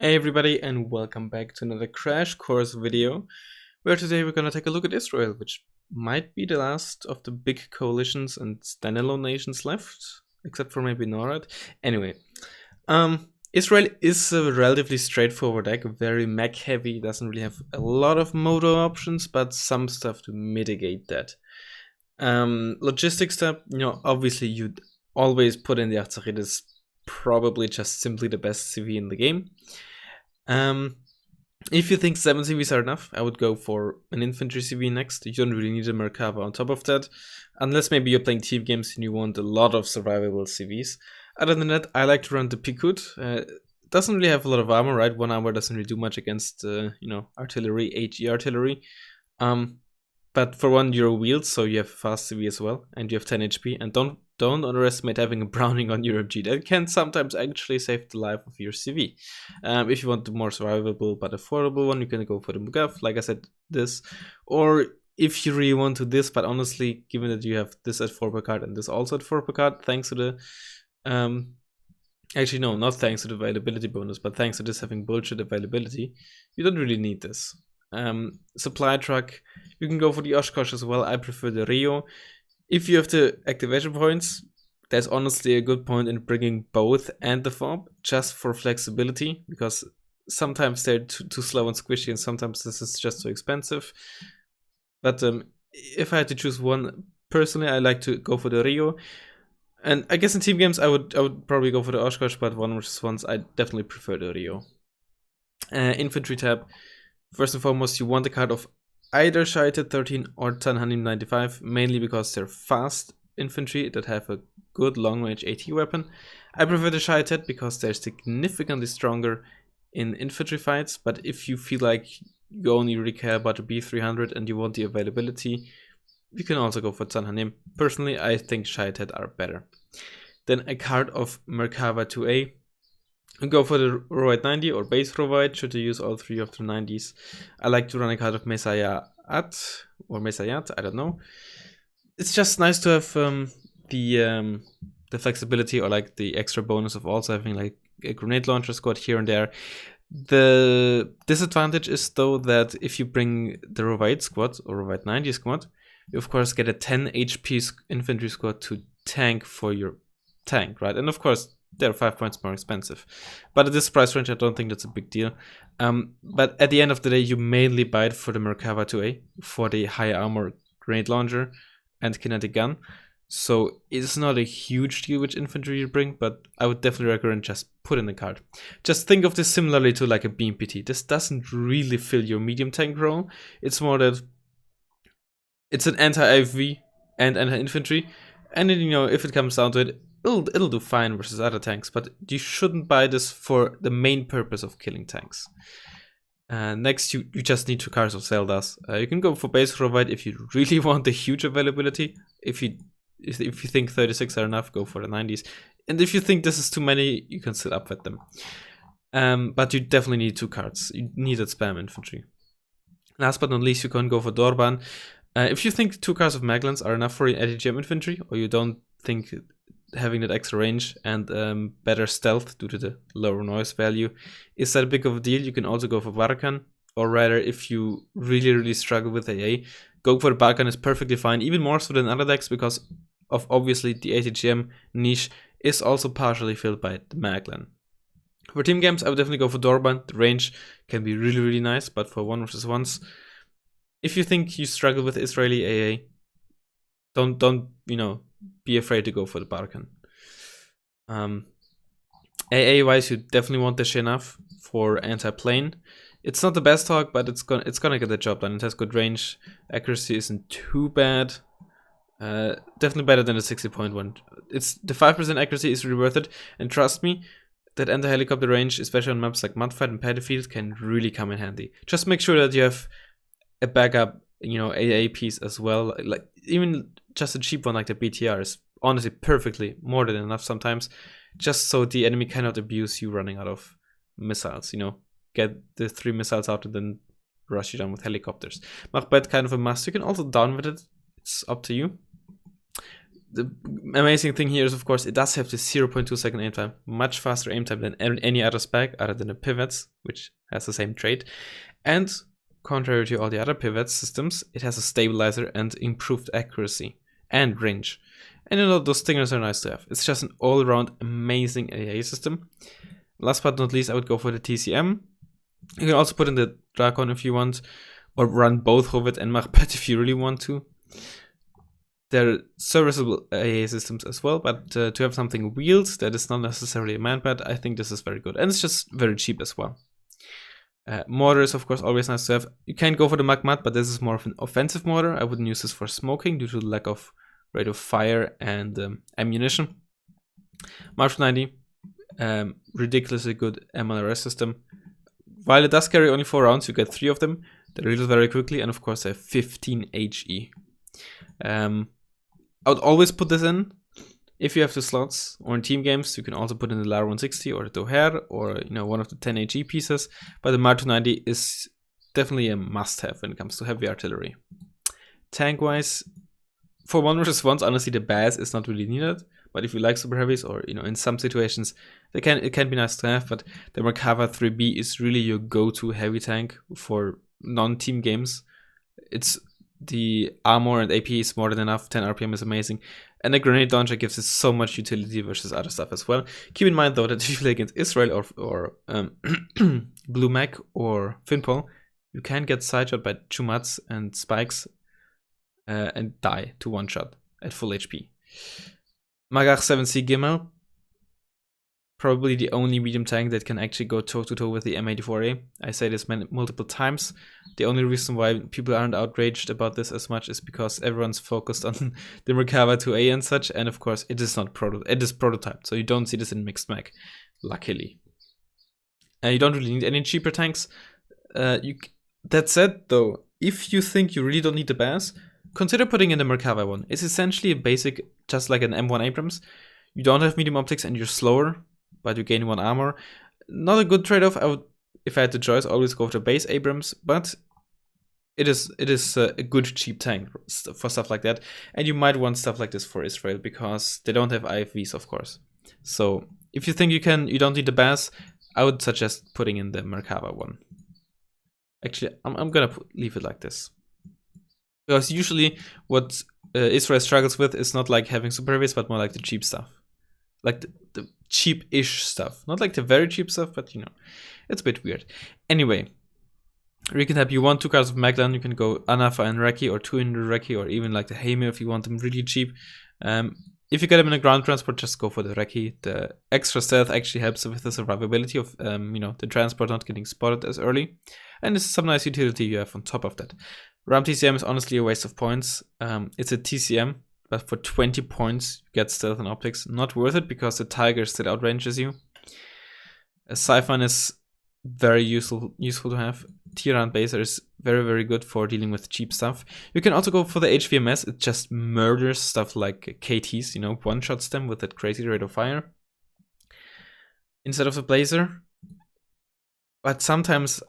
Hey everybody, and welcome back to another crash course video, where today we're gonna take a look at Israel, which might be the last of the big coalitions and standalone nations left, except for maybe NORAD. Anyway, Israel is a relatively straightforward deck, very mech heavy, doesn't really have a lot of moto options, but some stuff to mitigate that. Logistics stuff, obviously you'd always put in the Arzach. It is probably just simply the best CV in the game. If you think 7 CVs are enough, I would go for an infantry CV next. You don't really need a Merkava on top of that, unless maybe you're playing team games and you want a lot of survivable CVs. Other than that, I like to run the Pikud. Doesn't really have a lot of armor, right? 1 armor doesn't really do much against, artillery, HE artillery. But for one, you're wheeled, so you have fast CV as well, and you have 10 HP. And don't underestimate having a Browning on your MG. That can sometimes actually save the life of your CV. If you want the more survivable but affordable one, you can go for the Mugav, like I said, this. Or if you really want to this, but honestly, given that you have this at 4 per card and this also at 4 per card, thanks to the... actually, no, not thanks to the availability bonus, but thanks to this having bullshit availability, you don't really need this. Supply truck, you can go for the Oshkosh as well. I prefer the Rio. If you have the activation points, there's honestly a good point in bringing both and the fob, just for flexibility, because sometimes they're too slow and squishy, and sometimes this is just too expensive. But if I had to choose one, personally, I like to go for the Rio. And I guess in team games, I would probably go for the Oshkosh, but 1 versus 1s, I definitely prefer the Rio. Infantry tab. First and foremost, you want a card of either Shaited 13 or Tanhanim 95, mainly because they're fast infantry that have a good long-range AT weapon. I prefer the Shaited because they're significantly stronger in infantry fights, but if you feel like you only really care about the B300 and you want the availability, you can also go for Tanhanim. Personally, I think Shaited are better. Then a card of Merkava 2A. Go for the Rovite 90 or base Rovite, should you use all 3 of the 90s. I like to run a card of Mesayat or Mesayat, I don't know. It's just nice to have the flexibility or like the extra bonus of also having like a grenade launcher squad here and there. The disadvantage is though that if you bring the Rovite squad or Rovite 90 squad, you of course get a 10 HP infantry squad to tank for your tank, right? And of course, they're 5 points more expensive. But at this price range, I don't think that's a big deal. But at the end of the day, you mainly buy it for the Merkava 2A, for the high armor grenade launcher and kinetic gun. So it's not a huge deal which infantry you bring, but I would definitely recommend just put in the card. Just think of this similarly to like a BMPT. This doesn't really fill your medium tank role. It's more that it's an anti-AFV and anti-infantry. And then, if it comes down to it, it'll do fine versus other tanks, but you shouldn't buy this for the main purpose of killing tanks. Next, you just need 2 cards of Zeldas. You can go for base Rovite if you really want the huge availability. If you think 36 are enough, go for the 90s. And if you think this is too many, you can still upvet them. But you definitely need 2 cards. You need that spam infantry. Last but not least, you can go for Dorban. If you think 2 cards of Maglans are enough for your ATGM infantry, or you don't think having that extra range and better stealth due to the lower noise value is that big of a deal, you can also go for Barkan. Or rather, if you really struggle with AA, go for the Barkan is perfectly fine, even more so than other decks, because of obviously the ATGM niche is also partially filled by the Maglan. For team games, I would definitely go for Dorban. The range can be really nice, but for 1 versus 1s, if you think you struggle with Israeli AA, don't be afraid to go for the Barkan. AA wise, you definitely want the Shenaf for anti-plane. It's not the best hog, but it's gonna get the job done. It has good range. Accuracy isn't too bad. Definitely better than the 60-point one. It's the 5% accuracy is really worth it, and trust me, that anti-helicopter range, especially on maps like Mudfight and Paddyfield, can really come in handy. Just make sure that you have a backup, AA piece as well. Like even just a cheap one like the BTR is honestly perfectly more than enough sometimes, just so the enemy cannot abuse you running out of missiles. Get the 3 missiles out and then rush you down with helicopters. Machbet kind of a must. You can also down with it. It's up to you. The amazing thing here is, of course, it does have the 0.2 second aim time, much faster aim time than any other spec other than the pivots, which has the same trait. And contrary to all the other pivot systems, it has a stabilizer and improved accuracy and range. And you know, those stingers are nice to have. It's just an all-around amazing AA system. Last but not least, I would go for the TCM. You can also put in the Drakon if you want, or run both Hovet and Machbet if you really want to. They're serviceable AA systems as well, but to have something wheeled that is not necessarily a manpad, I think this is very good. And it's just very cheap as well. Mortar is of course always nice to have. You can go for the Magmat, but this is more of an offensive mortar. I wouldn't use this for smoking due to the lack of rate of fire and ammunition. March 90, ridiculously good MLRS system. While it does carry only 4 rounds, you get 3 of them. They reload very quickly, and of course they have 15 HE. I would always put this in. If you have the slots, or in team games, you can also put in the LAR 160 or the Doher, or one of the 10 HE pieces. But the Mar 290 is definitely a must-have when it comes to heavy artillery. Tank-wise, for 1 versus 1, honestly, the Baz is not really needed. But if you like super heavies, or in some situations, it can be nice to have. But the Merkava 3B is really your go-to heavy tank for non-team games. It's the armor and AP is more than enough. 10 RPM is amazing. And the grenade launcher gives it so much utility versus other stuff as well. Keep in mind though that if you play against Israel or Blue Mac or Finpol, you can get sideshot by Chumats and Spikes and die to 1 shot at full HP. Magach 7C Gimel, probably the only medium tank that can actually go toe-to-toe with the M84A. I say this multiple times. The only reason why people aren't outraged about this as much is because everyone's focused on the Merkava 2A and such, and of course it is not it is prototyped, so you don't see this in mixed mag, luckily. You don't really need any cheaper tanks. That said though, if you think you really don't need the Baz, consider putting in the Merkava one. It's essentially a basic, just like an M1 Abrams. You don't have medium optics and you're slower, but you gain 1 armor. Not a good trade-off. I would, if I had the choice, always go for the base Abrams, but it is a good cheap tank for stuff like that. And you might want stuff like this for Israel because they don't have IFVs, of course. So if you think you don't need the Baz, I would suggest putting in the Merkava one. Actually, I'm gonna leave it like this. Because usually what Israel struggles with is not like having super heavies, but more like the cheap stuff. Like the cheap-ish stuff. Not like the very cheap stuff, but it's a bit weird. Anyway, recap, you want 2 cards of Maglan, you can go Anafa and Reki, or 2 in the Reki, or even like the Hamir if you want them really cheap. If you get them in a ground transport, just go for the Reki. The extra stealth actually helps with the survivability of the transport not getting spotted as early. And it's some nice utility you have on top of that. Ram TCM is honestly a waste of points. It's a TCM, but for 20 points you get stealth and optics. Not worth it because the Tiger still outranges you. A Siphon is very useful to have. Tyrant Baser is very, very good for dealing with cheap stuff. You can also go for the HVMS. It just murders stuff like KTs, one-shots them with that crazy rate of fire instead of the Blazer. But sometimes,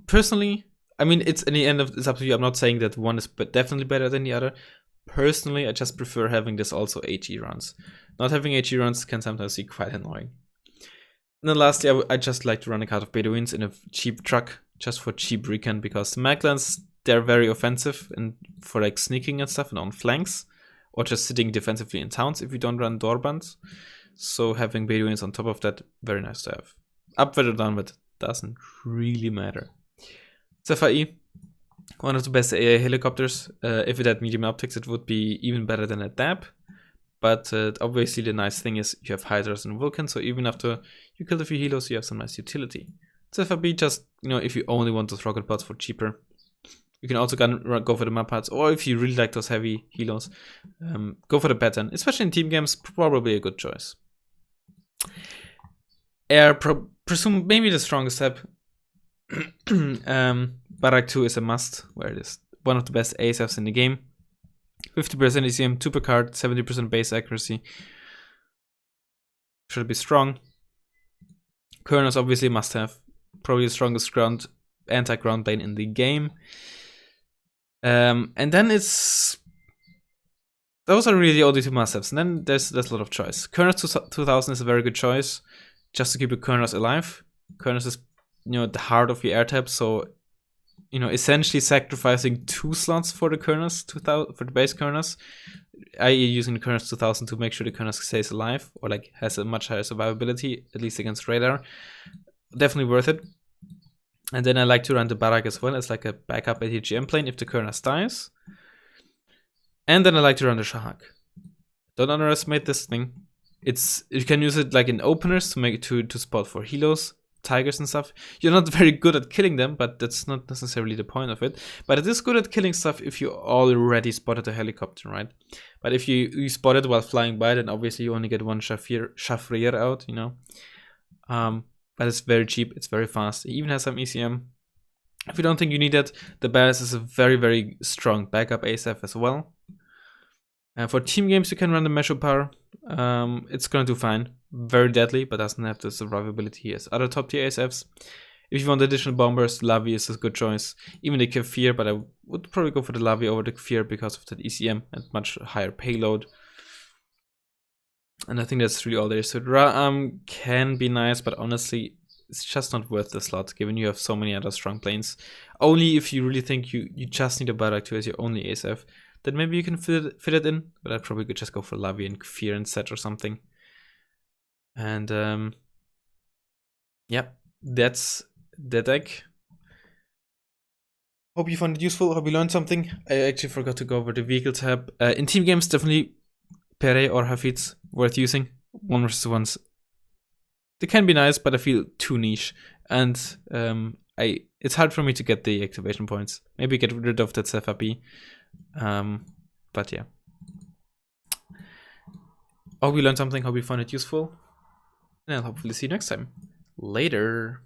personally, I mean, it's in the end it's up to you. I'm not saying that one is definitely better than the other. Personally, I just prefer having this also HE runs. Not having HE runs can sometimes be quite annoying. And then lastly, I just like to run a card of Bedouins in a cheap truck, just for cheap recon, because the Maglans, they're very offensive and for like sneaking and stuff and on flanks, or just sitting defensively in towns if you don't run Dorbands. So having Bedouins on top of that, very nice to have. Upward or downward, doesn't really matter. Zephyr, one of the best AA helicopters. If it had medium optics, it would be even better than a DAB. But obviously the nice thing is you have Hydras and Vulcan, so even after you kill a few helos, you have some nice utility. Zephyr, just, if you only want those rocket pods for cheaper. You can also go for the map pads, or if you really like those heavy helos, go for the pattern. Especially in team games, probably a good choice. Air, presume maybe the strongest step. Barak 2 is a must, where it is one of the best ASFs in the game. 50% ECM, 2 per card, 70% base accuracy. Should be strong. Kernels obviously must have. Probably the strongest anti-ground bane in the game. And then it's those are really the only two must-haves. And then there's a lot of choice. Kernels 2000 is a very good choice, just to keep your kernels alive. Kernels is, the heart of your air tab, so essentially sacrificing 2 slots for the kernels, 2000 for the base kernels, i.e. using the kernels 2000 to make sure the kernels stays alive, or like has a much higher survivability, at least against radar. Definitely worth it. And then I like to run the Barak as well as like a backup ATGM plane if the kernels dies. And then I like to run the Shahak. Don't underestimate this thing. You can use it like in openers to make it to spot for helos, tigers and stuff. You're not very good at killing them, but that's not necessarily the point of it. But it is good at killing stuff if you already spotted a helicopter, right? But if you spot it while flying by, then obviously you only get one Shafrir out, But it's very cheap, it's very fast. It even has some ECM. If you don't think you need it, the Bass is a very, very strong backup ASF as well. For team games, you can run the Mesho Power. It's going to do fine. Very deadly, but doesn't have the survivability as other top tier ASFs. If you want additional bombers, Lavi is a good choice. Even the Kefir, but I would probably go for the Lavi over the Kefir because of that ECM and much higher payload. And I think that's really all there is to it. Ra'am can be nice, but honestly, it's just not worth the slot, given you have so many other strong planes. Only if you really think you just need a Barak 2 as your only ASF, then maybe you can fit it in. But I probably could just go for Lavi and Kefir instead or something. And yeah, that's the deck. Hope you found it useful. Hope you learned something. I actually forgot to go over the vehicle tab. In team games, definitely Pere or Hafiz worth using. 1v1s. They can be nice, but I feel too niche. And it's hard for me to get the activation points. Maybe get rid of that Cephab. But yeah. Hope you learned something. Hope you found it useful. And I'll hopefully see you next time. Later.